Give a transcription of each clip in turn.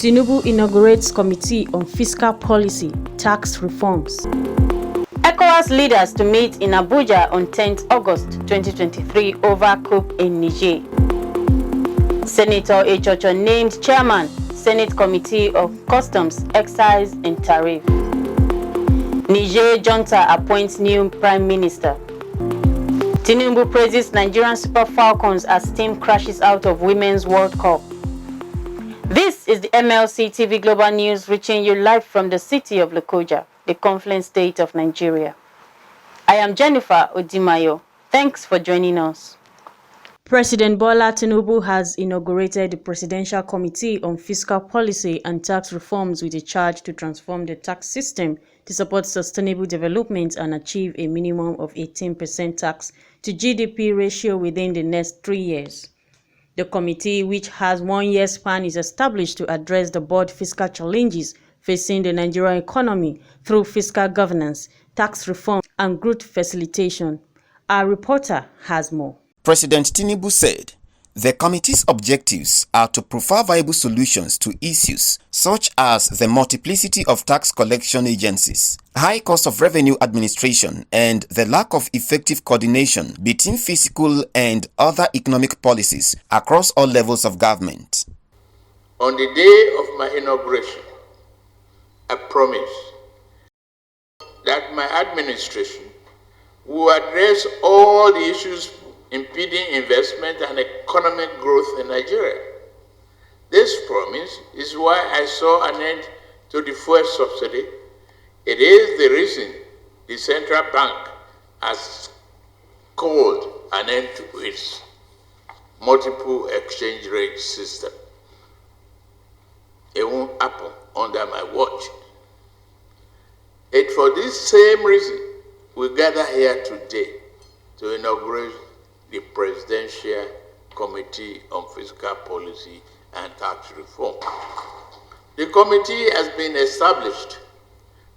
TINUBU inaugurates Committee on Fiscal Policy, Tax Reforms. ECOWAS leaders to meet in Abuja on 10th August 2023 over COUP in Niger. Senator ECHOCHO named Chairman, Senate Committee of Customs, Excise and Tariff. Niger Junta appoints new Prime Minister. TINUBU praises Nigerian Super Falcons as team crashes out of Women's World Cup. This is the MLC TV Global News reaching you live from the city of Lokoja, the Confluence State of Nigeria. I am Jennifer Odimayo. Thanks for joining us. President Bola Tinubu has inaugurated the Presidential Committee on Fiscal Policy and Tax Reforms with a charge to transform the tax system to support sustainable development and achieve a minimum of 18% tax to GDP ratio within the next 3 years. The committee, which has 1 year span, is established to address the broad fiscal challenges facing the Nigerian economy through fiscal governance, tax reform, and growth facilitation. Our reporter has more. President Tinubu said the committee's objectives are to provide viable solutions to issues such as the multiplicity of tax collection agencies, high cost of revenue administration, and the lack of effective coordination between fiscal and other economic policies across all levels of government. On the day of my inauguration, I promise that my administration will address all the issues impeding investment and economic growth in Nigeria. This promise is why I saw an end to the fuel subsidy. It is the reason the central bank has called an end to its multiple exchange rate system. It won't happen under my watch. It's for this same reason we gather here today to inaugurate the Presidential Committee on Fiscal Policy and Tax Reform. The committee has been established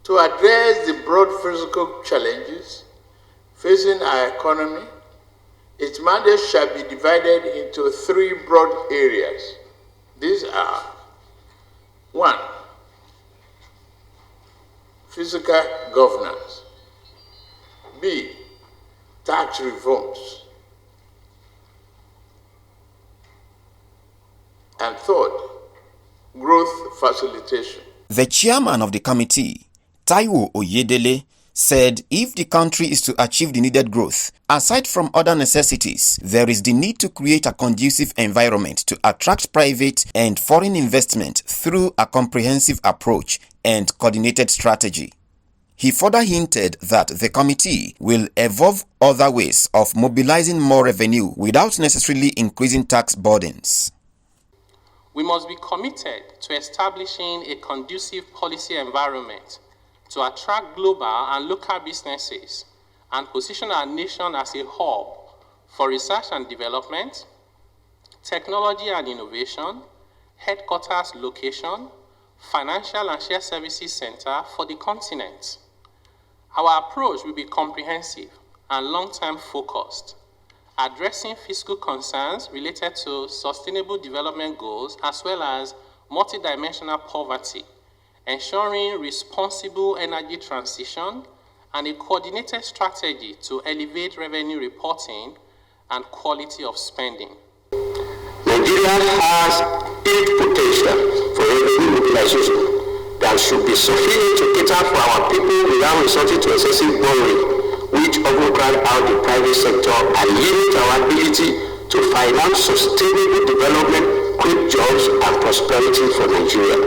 to address the broad fiscal challenges facing our economy. Its mandate shall be divided into 3 broad areas. These are: 1. Fiscal governance. B. Tax reforms. And 3rd, growth facilitation. The chairman of the committee, Taiwo Oyedele, said if the country is to achieve the needed growth, aside from other necessities, there is the need to create a conducive environment to attract private and foreign investment through a comprehensive approach and coordinated strategy. He further hinted that the committee will evolve other ways of mobilizing more revenue without necessarily increasing tax burdens. We must be committed to establishing a conducive policy environment to attract global and local businesses and position our nation as a hub for research and development, technology and innovation, headquarters location, financial and shared services center for the continent. Our approach will be comprehensive and long-term focused, addressing fiscal concerns related to sustainable development goals as well as multidimensional poverty, ensuring responsible energy transition, and a coordinated strategy to elevate revenue reporting and quality of spending. Nigeria has huge potential for revenue mobilization that should be sufficient to cater for our people without resorting to excessive borrowing, which often crowd out the private sector and limit our ability to finance sustainable development, create jobs and prosperity for Nigeria.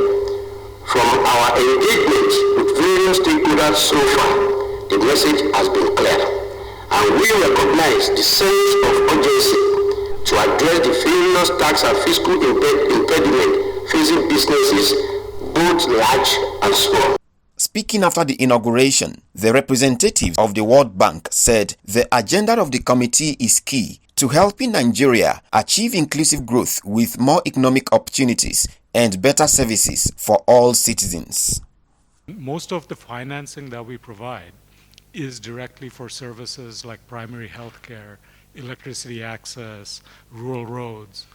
From our engagement with various stakeholders so far, the message has been clear, and we recognize the sense of urgency to address the various tax and fiscal impediment facing businesses, both large and small. Speaking after the inauguration, the representative of the World Bank said the agenda of the committee is key to helping Nigeria achieve inclusive growth with more economic opportunities and better services for all citizens. Most of the financing that we provide is directly for services like primary health care, electricity access, rural roads.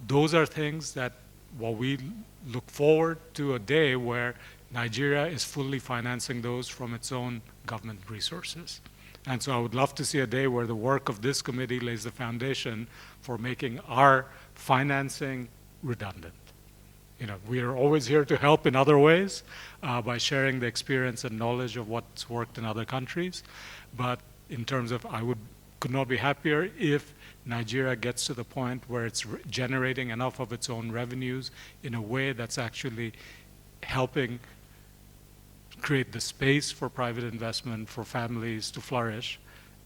Those are things that what we look forward to a day where Nigeria is fully financing those from its own government resources. And so I would love to see a day where the work of this committee lays the foundation for making our financing redundant. You know, we are always here to help in other ways by sharing the experience and knowledge of what's worked in other countries. But in terms of, could not be happier if Nigeria gets to the point where it's generating enough of its own revenues in a way that's actually helping create the space for private investment, for families to flourish,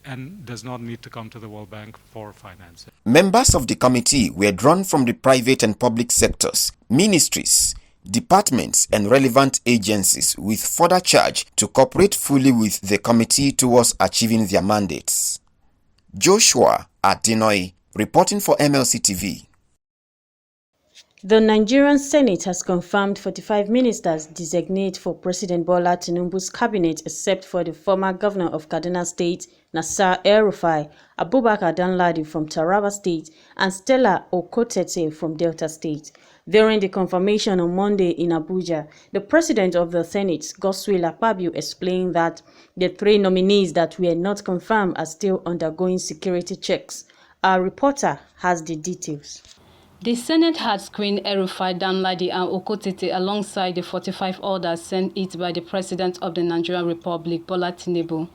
and does not need to come to the World Bank for financing. Members of the committee were drawn from the private and public sectors, ministries, departments, and relevant agencies, with further charge to cooperate fully with the committee towards achieving their mandates. Joshua Adinoy, reporting for MLC TV. The Nigerian Senate has confirmed 45 ministers designate for President Bola Tinubu's cabinet, except for the former governor of Kaduna State, Nasir El-Rufai, Abubakar Danladi from Taraba State, and Stella Okotete from Delta State. During the confirmation on Monday in Abuja, the president of the Senate, Godswill Akpabio, explained that the 3 nominees that were not confirmed are still undergoing security checks. Our reporter has the details. The Senate had screened El-Rufai, Danladi and Okotete alongside the 45 others sent it by the President of the Nigerian Republic, Bola Tinubu.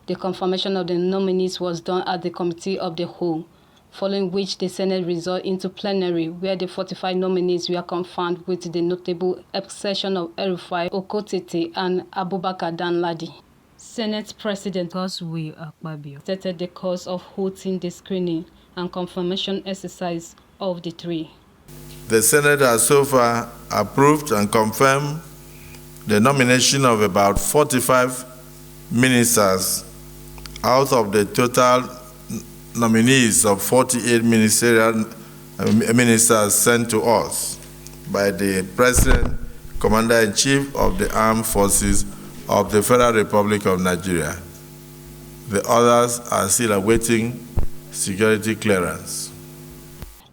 The confirmation of the nominees was done at the Committee of the Whole, following which the Senate resolved into plenary, where the 45 nominees were confirmed with the notable exception of El-Rufai, Okotete and Abubakar Danladi. Senate President Godswill Akpabio stated the cause of holding the screening and confirmation exercise of the 3. The Senate has so far approved and confirmed the nomination of about 45 ministers out of the total nominees of 48 ministerial ministers sent to us by the President, Commander-in-Chief of the Armed Forces of the Federal Republic of Nigeria. The others are still awaiting security clearance.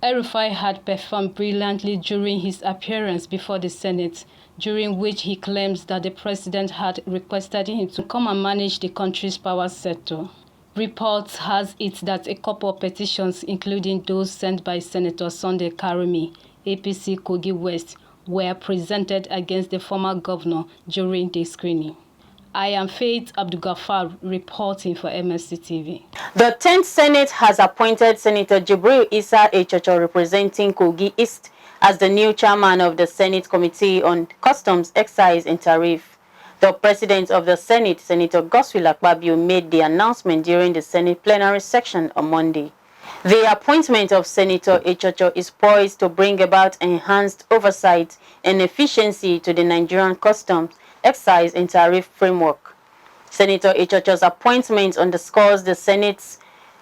El-Rufai had performed brilliantly during his appearance before the Senate, during which he claims that the president had requested him to come and manage the country's power sector. Reports has it that a couple of petitions, including those sent by Senator Sunday Karimi, APC Kogi West, were presented against the former governor during the screening. I am Faith Abdulgafar reporting for MLC TV. The 10th Senate has appointed Senator Jibril Issa ECHOCHO, representing Kogi East, as the new chairman of the Senate Committee on Customs, Excise and Tariff. The president of the Senate, Senator Godswill Akpabio, made the announcement during the Senate plenary session on Monday. The appointment of Senator ECHOCHO is poised to bring about enhanced oversight and efficiency to the Nigerian Customs, Excise and Tariff framework. Senator ECHOCHO's appointment underscores the Senate's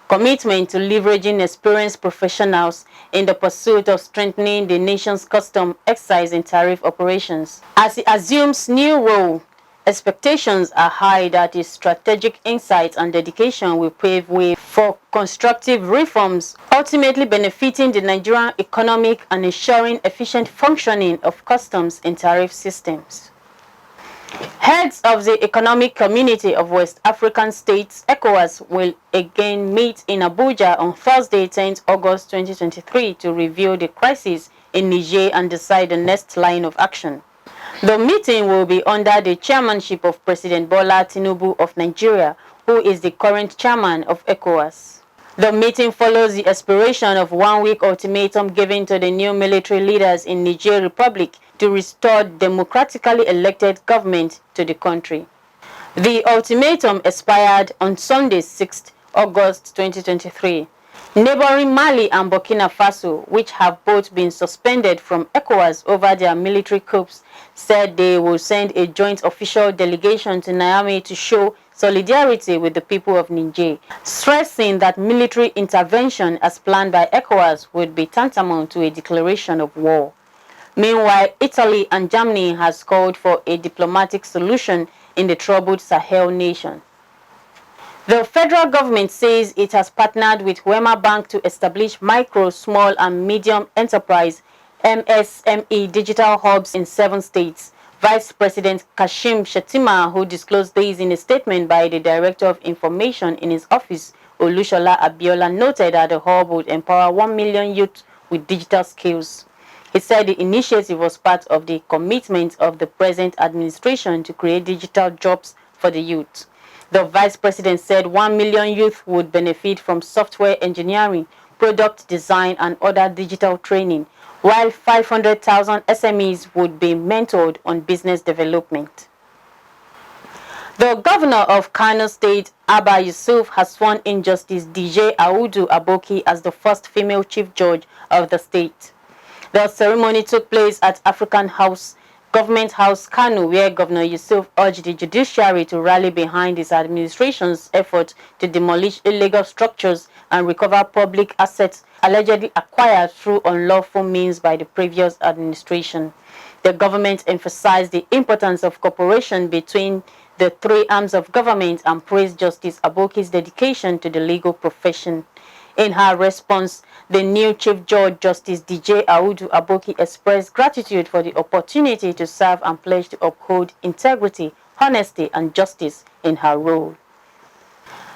commitment to leveraging experienced professionals in the pursuit of strengthening the nation's custom, excise and tariff operations. As he assumes new role, expectations are high that his strategic insight and dedication will pave way for constructive reforms, ultimately benefiting the Nigerian economic and ensuring efficient functioning of customs and tariff systems. Heads of the Economic Community of West African States, ECOWAS, will again meet in Abuja on Thursday, 10th August 2023 to review the crisis in Niger and decide the next line of action. The meeting will be under the chairmanship of President Bola Tinubu of Nigeria, who is the current chairman of ECOWAS. The meeting follows the expiration of one-week ultimatum given to the new military leaders in Niger Republic to restore democratically elected government to the country. The ultimatum expired on Sunday, 6th August 2023. Neighboring Mali and Burkina Faso, which have both been suspended from ECOWAS over their military coups, said they will send a joint official delegation to Niamey to show solidarity with the people of Niger, stressing that military intervention as planned by ECOWAS would be tantamount to a declaration of war. Meanwhile, Italy and Germany has called for a diplomatic solution in the troubled Sahel nation. The federal government says it has partnered with Wema Bank to establish micro, small and medium enterprise MSME digital hubs in 7 states. Vice President Kashim Shettima, who disclosed this in a statement by the Director of Information in his office, Olushola Abiola, noted that the hub would empower 1 million youth with digital skills. He said the initiative was part of the commitment of the present administration to create digital jobs for the youth. The Vice President said 1 million youth would benefit from software engineering, product design, and other digital training, while 500,000 SMEs would be mentored on business development. The governor of Kano State, Abba Yusuf, has sworn in Justice DJ Audu Aboki as the first female chief judge of the state. The ceremony took place at African House, Government House, Kano, where Governor Yusuf urged the judiciary to rally behind his administration's effort to demolish illegal structures and recover public assets allegedly acquired through unlawful means by the previous administration. The government emphasized the importance of cooperation between the 3 arms of government and praised Justice Aboki's dedication to the legal profession. In her response, the new Chief Judge, Justice DJ Audu Aboki, expressed gratitude for the opportunity to serve and pledged to uphold integrity, honesty, and justice in her role.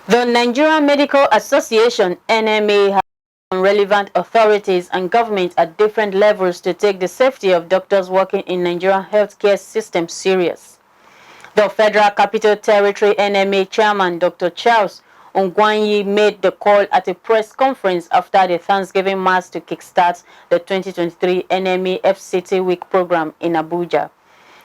The Nigerian Medical Association, NMA, has on relevant authorities and government at different levels to take the safety of doctors working in Nigerian healthcare system serious. The Federal Capital Territory NMA Chairman, Dr. Charles Ongwanyi, made the call at a press conference after the Thanksgiving Mass to kickstart the 2023 NMA FCT Week program in Abuja.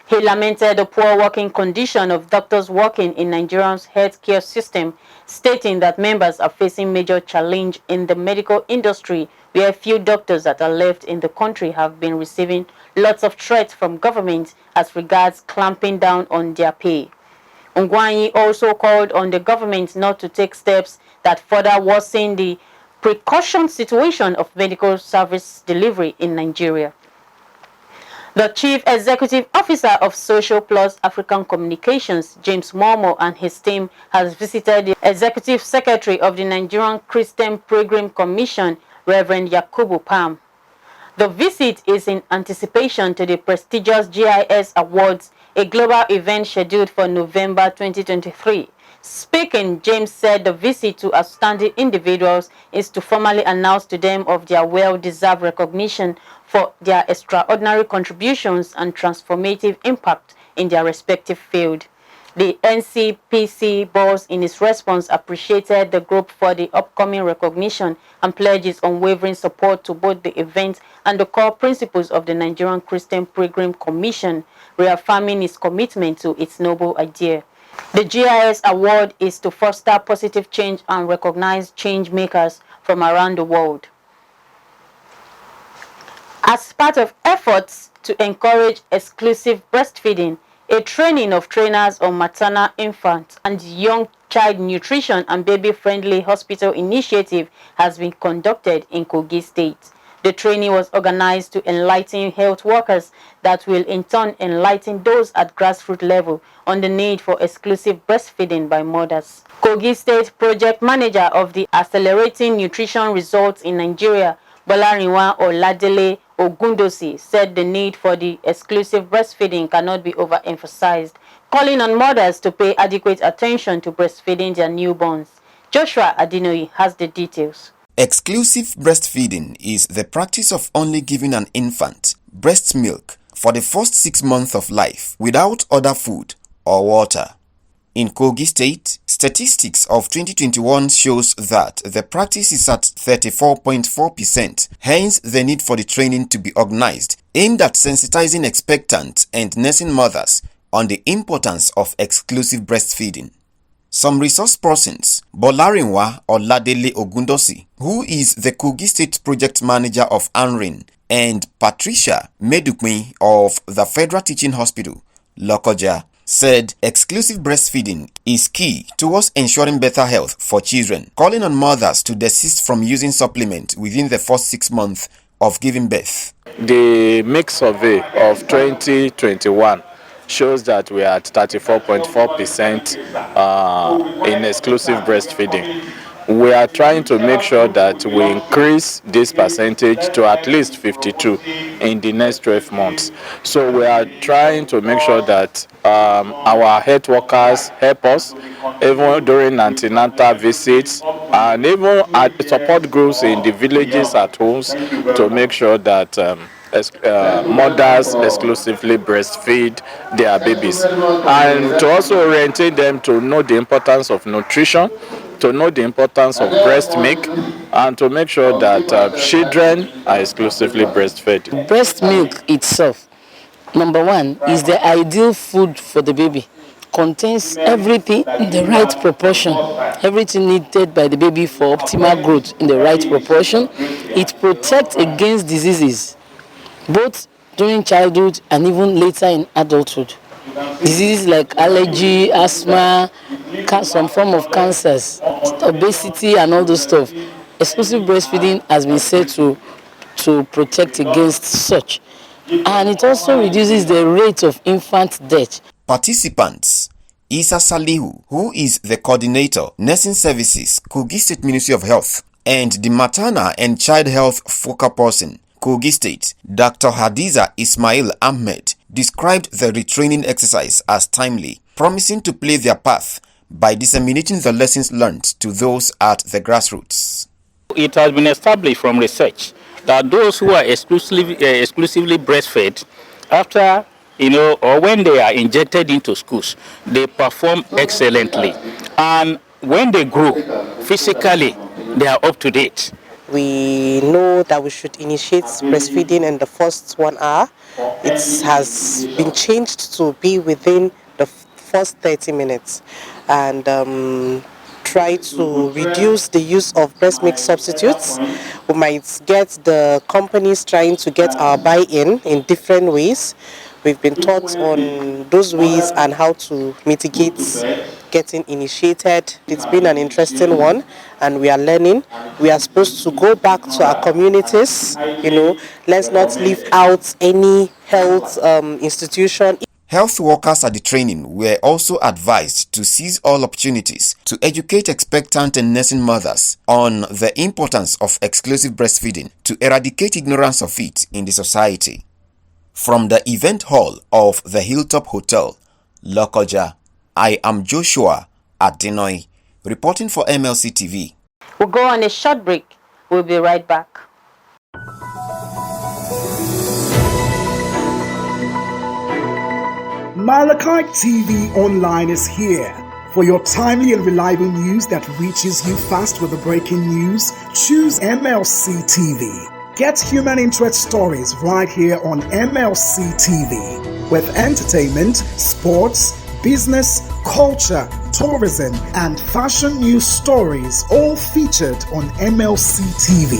He lamented the poor working condition of doctors working in Nigeria's healthcare system, stating that members are facing major challenge in the medical industry, where few doctors that are left in the country have been receiving lots of threats from government as regards clamping down on their pay. Ongwanyi also called on the government not to take steps that further worsen the precaution situation of medical service delivery in Nigeria. The Chief Executive Officer of Social Plus African Communications, James Momo, and his team has visited the Executive Secretary of the Nigerian Christian Pilgrim Commission, Reverend Yakubu Pam. The visit is in anticipation to the prestigious GIS Awards, a global event scheduled for November 2023. Speaking, James said the visit to outstanding individuals is to formally announce to them of their well-deserved recognition for their extraordinary contributions and transformative impact in their respective field. The NCPC boss, in its response, appreciated the group for the upcoming recognition and pledges unwavering support to both the event and the core principles of the Nigerian Christian Pilgrim Commission, reaffirming its commitment to its noble idea. The GIS Award is to foster positive change and recognize change makers from around the world. As part of efforts to encourage exclusive breastfeeding, a training of trainers on maternal, infant, and young child nutrition and baby-friendly hospital initiative has been conducted in Kogi State. The training was organized to enlighten health workers that will in turn enlighten those at grassroots level on the need for exclusive breastfeeding by mothers. Kogi State Project Manager of the Accelerating Nutrition Results in Nigeria, Bolarinwa Oladele Ogundosi, said the need for the exclusive breastfeeding cannot be overemphasized, calling on mothers to pay adequate attention to breastfeeding their newborns. Joshua Adinoyi has the details. Exclusive breastfeeding is the practice of only giving an infant breast milk for the first 6 months of life without other food or water. In Kogi State, statistics of 2021 shows that the practice is at 34.4%, hence the need for the training to be organized, aimed at sensitizing expectant and nursing mothers on the importance of exclusive breastfeeding. Some resource persons, Bolarinwa Oladele Ogundosi, who is the Kogi State Project Manager of ANRIN, and Patricia Medukmi of the Federal Teaching Hospital, Lokoja, said exclusive breastfeeding is key towards ensuring better health for children, calling on mothers to desist from using supplements within the first 6 months of giving birth. The mix survey of 2021 shows that we are at 34.4% in exclusive breastfeeding. we are trying to make sure that we increase this percentage to at least 52 in the next 12 months. So we are trying to make sure that our health workers help us, even during antenatal visits, and even at support groups in the villages at homes, to make sure that mothers exclusively breastfeed their babies, and to also orientate them to know the importance of nutrition, to know the importance of breast milk, and to make sure that children are exclusively breastfed. Breast milk itself, number one, is the ideal food for the baby. Contains everything in the right proportion, everything needed by the baby for optimal growth in the right proportion. It protects against diseases, both during childhood and even later in adulthood. Diseases like allergy, asthma, some form of cancers, obesity, and all those stuff. Exclusive breastfeeding has been said to protect against such. And it also reduces the rate of infant death. Participants: Isa Salihu, who is the coordinator, Nursing Services, Kogi State Ministry of Health, and the Maternal and Child Health Focal Person, Kogi State, Dr. Hadiza Ismail Ahmed, described the retraining exercise as timely, promising to play their part by disseminating the lessons learned to those at the grassroots. It has been established from research that those who are exclusively breastfed, after or when they are injected into schools, they perform excellently, and when they grow physically, they are up to date. We know that we should initiate breastfeeding in the first 1 hour. It has been changed to be within the first 30 minutes, and try to reduce the use of breast milk substitutes. We might get the companies trying to get our buy-in in different ways. We've been taught on those ways and how to mitigate getting initiated. It's been an interesting one, and we are learning. We are supposed to go back to our communities. Let's not leave out any health institution. Health workers at the training were also advised to seize all opportunities to educate expectant and nursing mothers on the importance of exclusive breastfeeding to eradicate ignorance of it in the society. From the event hall of the Hilltop Hotel, Lokoja, I am Joshua Adenoy, reporting for MLC TV. We'll go on a short break. We'll be right back. MLC TV Online is here for your timely and reliable news that reaches you fast with the breaking news. Choose MLC TV. Get human interest stories right here on MLC TV with entertainment, sports, business, culture, tourism, and fashion news stories all featured on MLC TV.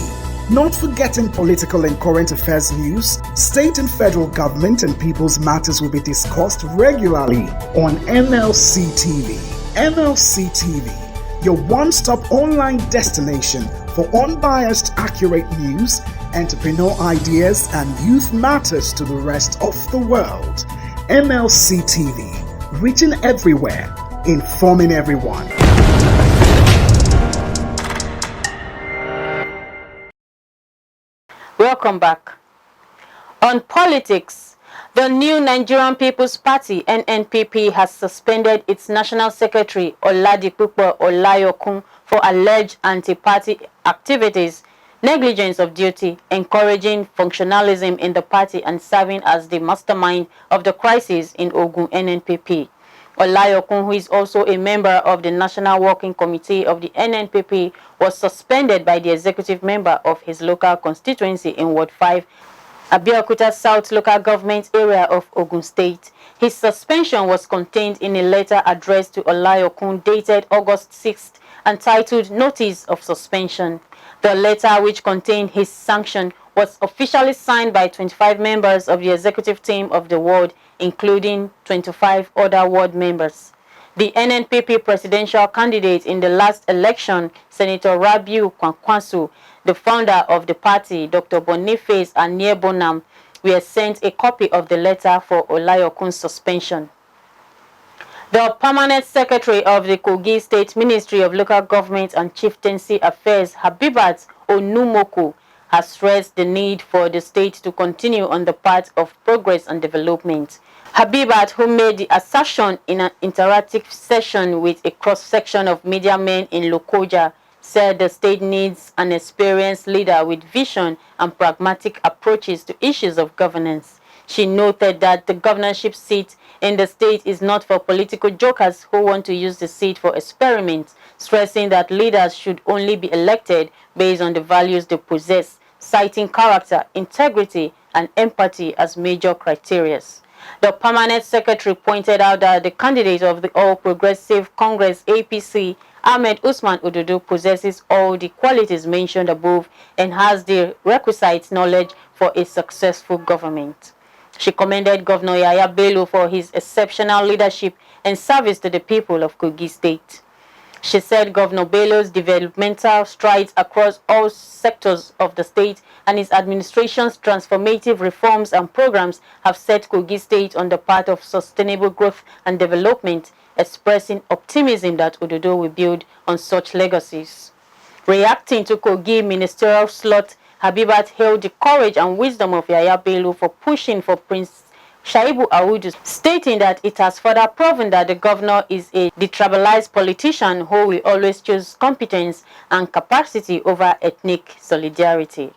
Not forgetting political and current affairs news, state and federal government and people's matters will be discussed regularly on MLC TV. MLC TV, your one-stop online destination for unbiased, accurate news, entrepreneur ideas, and youth matters to the rest of the world. MLC TV, reaching everywhere, informing everyone. Welcome back. On politics, the new Nigerian People's Party (NNPP) has suspended its National Secretary Oladipupo Olayokun for alleged anti-party activities, negligence of duty, encouraging functionalism in the party, and serving as the mastermind of the crisis in Ogun NNPP. Olayokun, who is also a member of the National Working Committee of the NNPP, was suspended by the executive member of his local constituency in Ward 5, Abeokuta South local government area of Ogun State. His suspension was contained in a letter addressed to Olayokun dated August 6th, entitled Notice of Suspension. The letter, which contained his sanction, was officially signed by 25 members of the executive team of the ward, including 25 other ward members. The NNPP presidential candidate in the last election, Senator Rabiu Kwankwaso, the founder of the party, Dr. Boniface Aniebonam, were sent a copy of the letter for Olayokun's suspension. The permanent secretary of the Kogi State Ministry of Local Government and Chieftaincy Affairs, Habibat Onumoko, has stressed the need for the state to continue on the path of progress and development. Habibat, who made the assertion in an interactive session with a cross-section of media men in Lokoja, said the state needs an experienced leader with vision and pragmatic approaches to issues of governance. She noted that the governorship seat in the state is not for political jokers who want to use the seat for experiments, stressing that leaders should only be elected based on the values they possess, citing character, integrity, and empathy as major criteria. The permanent secretary pointed out that the candidate of the All Progressive Congress APC, Ahmed Usman Ododo, possesses all the qualities mentioned above and has the requisite knowledge for a successful government. She commended Governor Yaya Bello for his exceptional leadership and service to the people of Kogi State. She said Governor Bello's developmental strides across all sectors of the state and his administration's transformative reforms and programs have set Kogi State on the path of sustainable growth and development, expressing optimism that Ododo will build on such legacies. Reacting to Kogi ministerial slot, Habibat hailed the courage and wisdom of Yaya Bello for pushing for Prince Shaibu Audu, stating that it has further proven that the governor is a detribalized politician who will always choose competence and capacity over ethnic solidarity.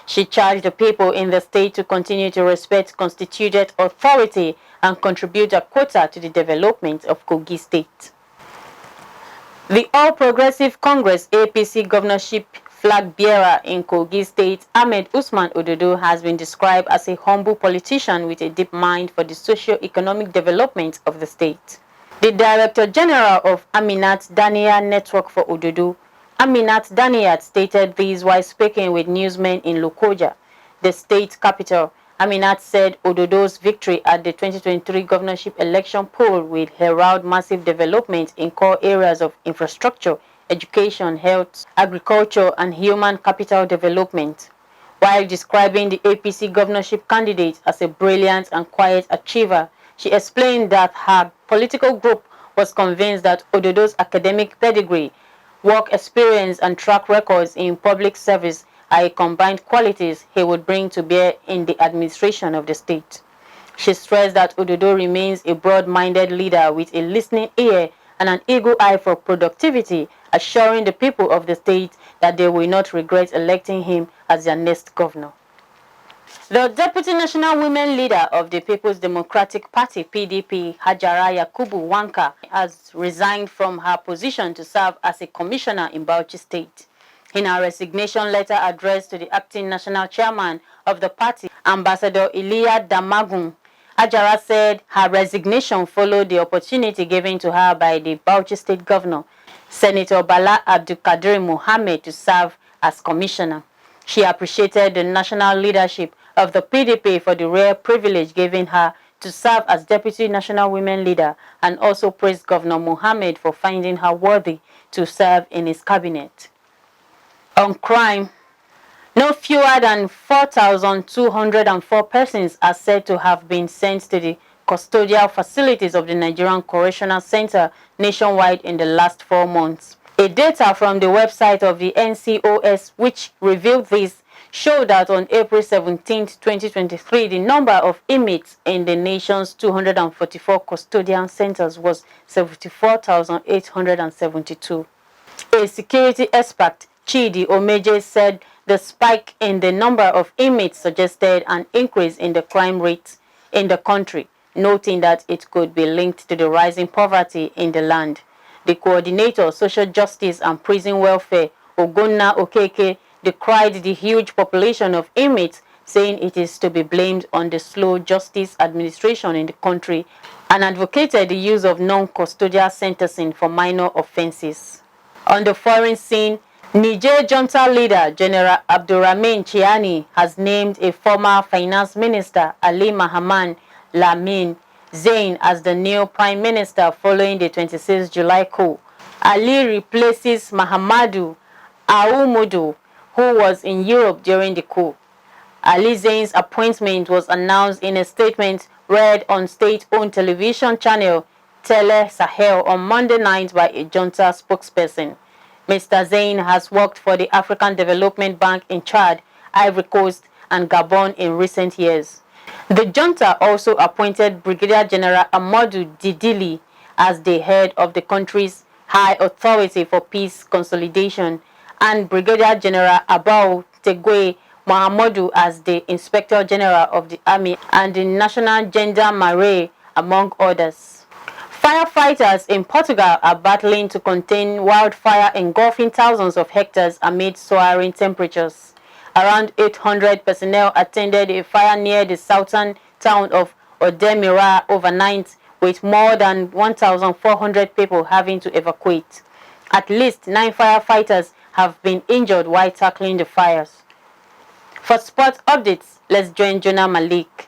She charged the people in the state to continue to respect constituted authority and contribute a quota to the development of Kogi State. The All Progressive Congress APC governorship flag bearer in Kogi State, Ahmed Usman Ododo, has been described as a humble politician with a deep mind for the socio-economic development of the state. The Director General of Aminat Daniya Network for Ododo, Aminat Daniyat, stated this while speaking with newsmen in Lokoja, the state capital. Aminat said Ododo's victory at the 2023 governorship election poll will herald massive development in core areas of infrastructure, education, health, agriculture, and human capital development. While describing the APC governorship candidate as a brilliant and quiet achiever, she explained that her political group was convinced that Ododo's academic pedigree, work experience, and track records in public service are combined qualities he would bring to bear in the administration of the state. She stressed that Ododo remains a broad-minded leader with a listening ear and an eagle eye for productivity, assuring the people of the state that they will not regret electing him as their next governor. The Deputy National Women Leader of the People's Democratic Party, PDP, Hajara Yakubu Wanka, has resigned from her position to serve as a commissioner in Bauchi State. In her resignation letter addressed to the acting national chairman of the party, Ambassador Iliya Damagun, Hajara said her resignation followed the opportunity given to her by the Bauchi State Governor, Senator Bala Abdulkadir Mohammed, to serve as commissioner. She appreciated the national leadership of the PDP for the rare privilege given her to serve as Deputy National Women Leader, and also praised Governor Mohammed for finding her worthy to serve in his cabinet. On crime, no fewer than 4,204 persons are said to have been sent to the custodial facilities of the Nigerian Correctional Center nationwide in the last 4 months. A data from the website of the NCOS, which revealed this, showed that on April 17, 2023, the number of inmates in the nation's 244 custodial centers was 74,872. A security expert, Chidi Omeje, said the spike in the number of inmates suggested an increase in the crime rate in the country, noting that it could be linked to the rising poverty in the land. The coordinator, Social Justice and Prison Welfare, Ogonna Okeke, decried the huge population of inmates, saying it is to be blamed on the slow justice administration in the country, and advocated the use of non-custodial sentencing for minor offenses. On the foreign scene, Niger Junta leader General Abdurrahman Chiani has named a former finance minister, Ali Mahaman Lamin Zain, as the new prime minister following the 26 July coup. Ali replaces Mahamadou Ahmadou, who was in Europe during the coup. Ali Zain's appointment was announced in a statement read on state-owned television channel Tele Sahel on Monday night by a junta spokesperson. Mr. Zain has worked for the African Development Bank in Chad, Ivory Coast, and Gabon in recent years. The junta also appointed Brigadier General Amadou Didili as the head of the country's High Authority for Peace Consolidation and Brigadier General Abao Tegwe Mohamedou as the Inspector General of the Army and the National Gendarmerie, among others. Firefighters in Portugal are battling to contain wildfire engulfing thousands of hectares amid soaring temperatures. Around 800 personnel attended a fire near the southern town of Odemira overnight, with more than 1,400 people having to evacuate. At least 9 firefighters have been injured while tackling the fires. For sports updates, let's join Jonah Malik.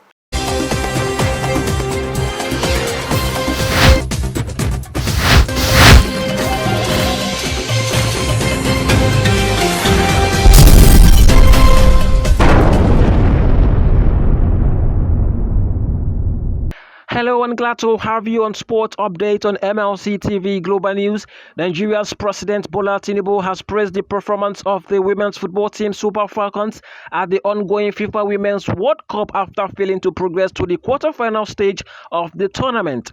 Hello and glad to have you on Sports Update on MLC TV Global News. Nigeria's President Bola TINUBU has praised the performance of the women's football team Super Falcons at the ongoing FIFA Women's World Cup after failing to progress to the quarter-final stage of the tournament.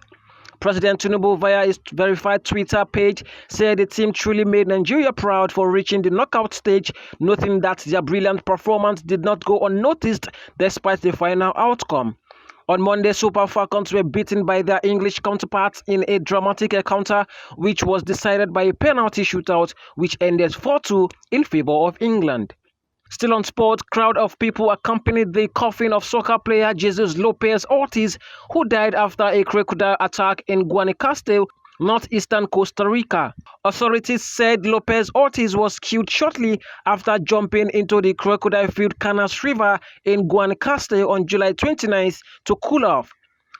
President TINUBU, via his verified Twitter page, said the team truly made Nigeria proud for reaching the knockout stage, noting that their brilliant performance did not go unnoticed despite the final outcome. On Monday, Super Falcons were beaten by their English counterparts in a dramatic encounter which was decided by a penalty shootout which ended 4-2 in favor of England. Still on sport, crowd of people accompanied the coffin of soccer player Jesus Lopez Ortiz, who died after a crocodile attack in Guanacaste, northeastern Costa Rica. Authorities said Lopez Ortiz was killed shortly after jumping into the crocodile-filled Canas River in Guanacaste on July 29th to cool off.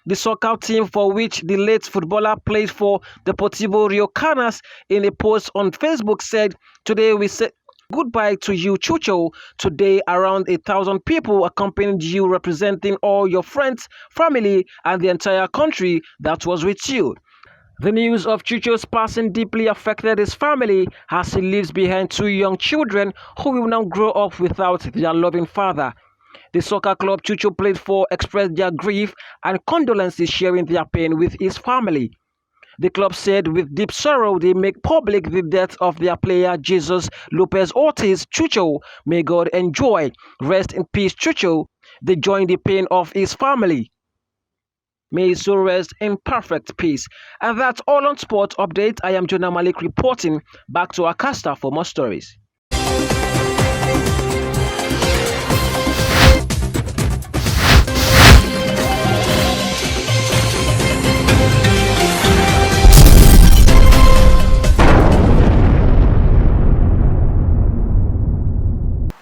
The soccer team, for which the late footballer played for Deportivo Rio Canas, in a post on Facebook said, "Today we say goodbye to you, Chucho. Today around 1,000 people accompanied you, representing all your friends, family, and the entire country that was with you." The news of Chucho's passing deeply affected his family, as he leaves behind 2 young children who will now grow up without their loving father. The soccer club Chucho played for expressed their grief and condolences, sharing their pain with his family. The club said with deep sorrow they make public the death of their player Jesus Lopez Ortiz. Chucho, may God enjoy. Rest in peace, Chucho. They join the pain of his family. May his soul rest in perfect peace. And that's all on Sports Update. I am Jonah Malik reporting. Back to Akasta for more stories.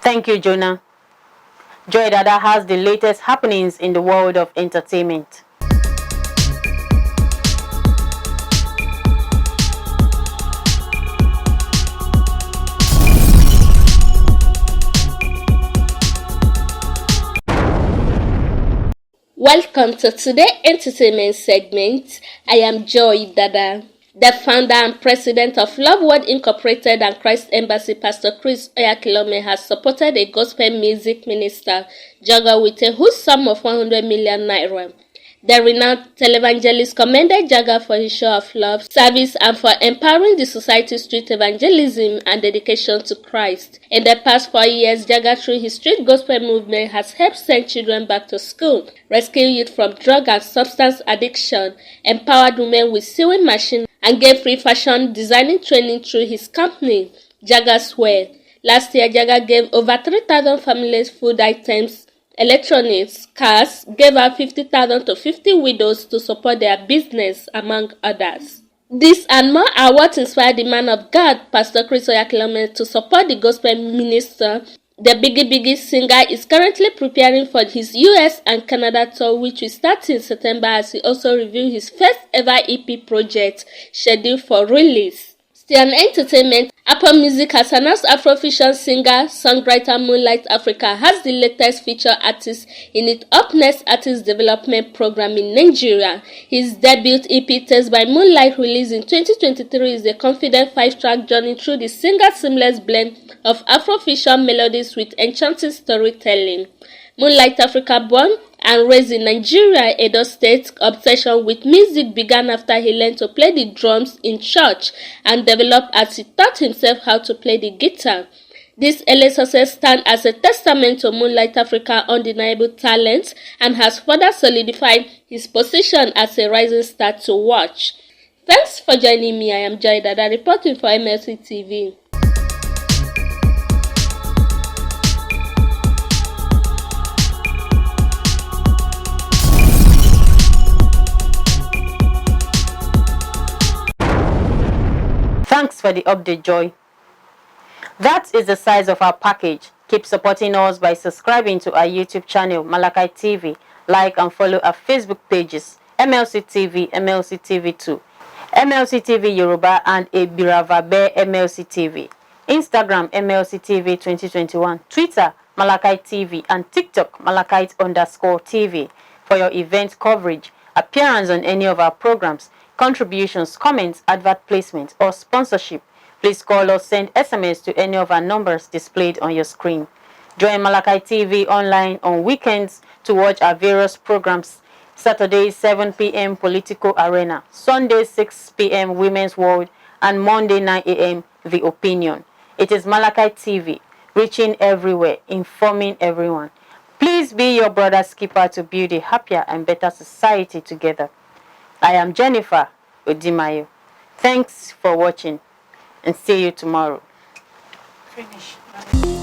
Thank you, Jonah. Joy Dada has the latest happenings in the world of entertainment. Welcome to today's entertainment segment. I am Joy Dada. The founder and president of Love Word Incorporated and Christ Embassy, Pastor Chris Oyakilome, has supported a gospel music minister, Jaga Wite, whose sum of 100 million naira. The renowned televangelist commended Jaga for his show of love, service, and for empowering the society's street evangelism and dedication to Christ. In the past 4 years, Jaga, through his street gospel movement, has helped send children back to school, rescue youth from drug and substance addiction, empowered women with sewing machines, and gave free fashion designing training through his company, Jaga's Wear. Last year, Jaga gave over 3,000 families food items, electronics, cars, gave out 50,000 to 50 widows to support their business, among others. This and more are what inspired the man of God, Pastor Chris Oyakilome, to support the gospel minister. The Biggie singer is currently preparing for his US and Canada tour, which will start in September, as he also revealed his first ever EP project scheduled for release. Still on entertainment, Apple Music has announced Afrofusion singer-songwriter Moonlight Africa has the latest feature artist in its Up Next Artist Development Program in Nigeria. His debut EP Taste by Moonlight, released in 2023, is a confident 5-track journey through the singer's seamless blend of Afrofusion melodies with enchanting storytelling. Moonlight Africa, born and raised in Nigeria, Edo State, obsession with music began after he learned to play the drums in church and developed as he taught himself how to play the guitar. This early success stands as a testament to Moonlight Africa's undeniable talent and has further solidified his position as a rising star to watch. Thanks for joining me. I am Joy Dada, reporting for MLC TV. Thanks for the update, Joy. That is the size of our package. Keep supporting us by subscribing to our YouTube channel, Malachi TV. Like and follow our Facebook pages, MLC TV, MLC TV 2, MLC TV Yoruba, and Ebiravabe MLC TV. Instagram, MLC TV 2021. Twitter, Malachi TV, and TikTok, Malachite_TV. For your event coverage, appearance on any of our programs, contributions, comments, advert placement, or sponsorship, please call or send SMS to any of our numbers displayed on your screen. Join Malachi TV online on weekends to watch our various programs. Saturday 7 p.m. Political Arena, Sunday 6 p.m. Women's World, and Monday 9 a.m. The Opinion. It is Malachi TV, reaching everywhere, informing everyone. Please be your brother's keeper to build a happier and better society together. I am Jennifer Odimayo. Thanks for watching and see you tomorrow. Finish.